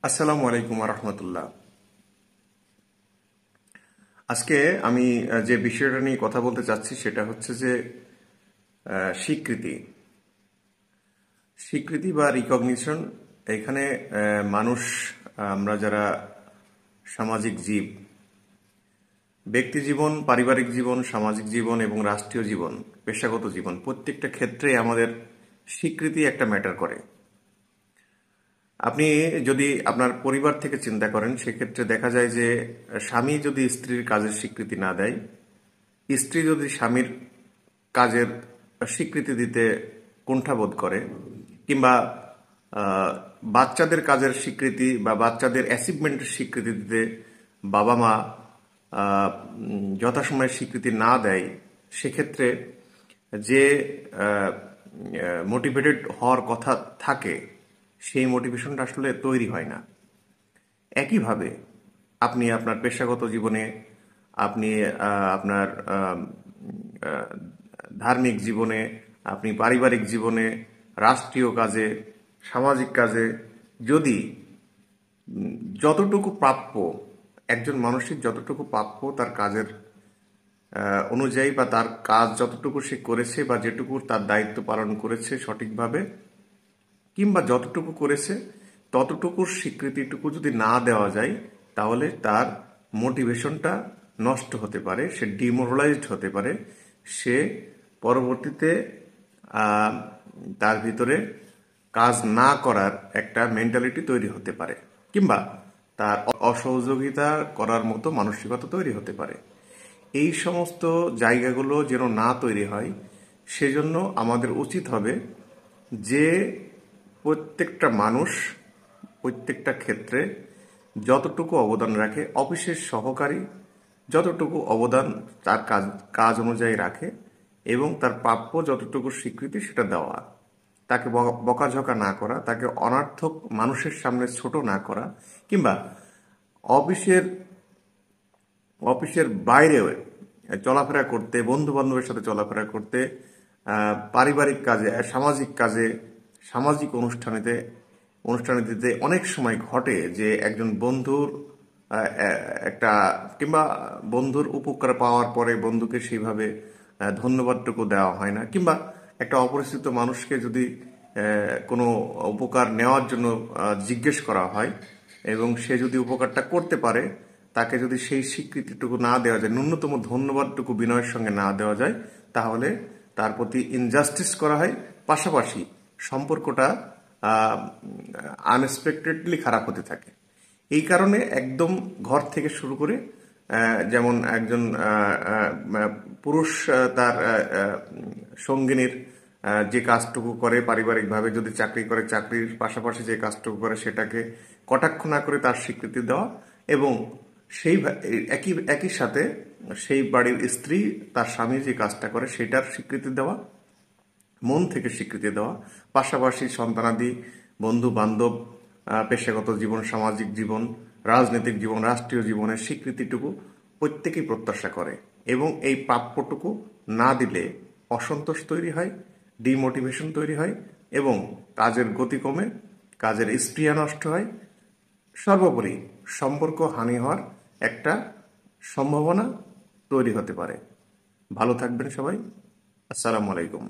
আসসালামু আলাইকুম রহমতুল্লাহ। আজকে আমি যে বিষয়টা নিয়ে কথা বলতে চাচ্ছি সেটা হচ্ছে যে স্বীকৃতি স্বীকৃতি বা রিকগনিশন। এখানে মানুষ, আমরা যারা সামাজিক জীব, ব্যক্তি জীবন, পারিবারিক জীবন, সামাজিক জীবন এবং রাষ্ট্রীয় জীবন, পেশাগত জীবন, প্রত্যেকটা ক্ষেত্রে আমাদের স্বীকৃতি একটা ম্যাটার করে। আপনি যদি আপনার পরিবার থেকে চিন্তা করেন, সেক্ষেত্রে দেখা যায় যে স্বামী যদি স্ত্রীর কাজের স্বীকৃতি না দেয়, স্ত্রী যদি স্বামীর কাজের স্বীকৃতি দিতে কুণ্ঠাবোধ করে, কিংবা আহ, বাচ্চাদের কাজের স্বীকৃতি বা বাচ্চাদের অ্যাচিভমেন্টের স্বীকৃতি দিতে বাবা মা যথাসময়ে স্বীকৃতি না দেয়, সেক্ষেত্রে যে মোটিভেটেড হওয়ার কথা থাকে, সেই মোটিভেশনটা আসলে তৈরি হয় না। একইভাবে আপনি আপনার পেশাগত জীবনে, আপনি আপনার আহ, ধার্মিক জীবনে, আপনি পারিবারিক জীবনে, রাষ্ট্রীয় কাজে, সামাজিক কাজে, যদি যতটুকু প্রাপ্য, একজন মানুষের যতটুকু প্রাপ্য তার কাজের অনুযায়ী, বা তার কাজ যতটুকু সে করেছে বা যেটুকু তার দায়িত্ব পালন করেছে সঠিকভাবে, কিংবা যতটুকু করেছে ততটুকুর স্বীকৃতিটুকু যদি না দেওয়া যায়, তাহলে তার মোটিভেশনটা নষ্ট হতে পারে, সে ডিমোরালাইজড হতে পারে, সে পরবর্তীতে আহ, তার ভিতরে কাজ না করার একটা মেন্টালিটি তৈরি হতে পারে, কিংবা তার অসহযোগিতা করার মতো মানসিকতা তৈরি হতে পারে। এই সমস্ত জায়গাগুলো যেন না তৈরি হয়, সেজন্য আমাদের উচিত হবে যে প্রত্যেকটা মানুষ প্রত্যেকটা ক্ষেত্রে যতটুকু অবদান রাখে, অফিসের সহকারী যতটুকু অবদান তার কাজ কাজ অনুযায়ী রাখে, এবং তার প্রাপ্য যতটুকু স্বীকৃতি সেটা দেওয়া, তাকে বকাঝকা না করা, তাকে অনর্থক মানুষের সামনে ছোট না করা, কিংবা অফিসের অফিসের বাইরেও চলাফেরা করতে, বন্ধু বান্ধবের সাথে চলাফেরা করতে, পারিবারিক কাজে, সামাজিক কাজে, সামাজিক অনুষ্ঠানেতে অনেক সময় ঘটে যে একজন বন্ধুর একটা, কিংবা বন্ধুর উপকার পাওয়ার পরে বন্ধুকে সেইভাবে ধন্যবাদটুকু দেওয়া হয় না, কিংবা একটা অপরিচিত মানুষকে যদি কোনো উপকার নেওয়ার জন্য জিজ্ঞেস করা হয়, এবং সে যদি উপকারটা করতে পারে, তাকে যদি সেই স্বীকৃতিটুকু না দেওয়া যায়, ন্যূনতম ধন্যবাদটুকু বিনয়ের সঙ্গে না দেওয়া যায়, তাহলে তার প্রতি ইনজাস্টিস করা হয়, পাশাপাশি সম্পর্কটা আনএক্সপেক্টেডলি খারাপ হতে থাকে। এই কারণে একদম ঘর থেকে শুরু করে, যেমন একজন পুরুষ তার সঙ্গিনীর যে কাজটুকু করে পারিবারিকভাবে, যদি চাকরি করে চাকরির পাশাপাশি যে কাজটুকু করে সেটাকে কটাক্ষ না করে তার স্বীকৃতি দেওয়া, এবং সেই একই একই সাথে সেই বাড়ির স্ত্রী তার স্বামী যে কাজটা করে সেটার স্বীকৃতি দেওয়া, মন থেকে স্বীকৃতি দেওয়া, পাশাপাশি সন্তানাদি, বন্ধু বান্ধব, পেশাগত জীবন, সামাজিক জীবন, রাজনৈতিক জীবন, রাষ্ট্রীয় জীবনের স্বীকৃতিটুকু প্রত্যেকেই প্রত্যাশা করে, এবং এই প্রাপ্যটুকু না দিলে অসন্তোষ তৈরি হয়, ডিমোটিভেশন তৈরি হয়, এবং কাজের গতি কমে, কাজের স্পৃহা নষ্ট হয়, সর্বোপরি সম্পর্ক হানি হওয়ার একটা সম্ভাবনা তৈরি হতে পারে। ভালো থাকবেন সবাই। আসসালামু আলাইকুম।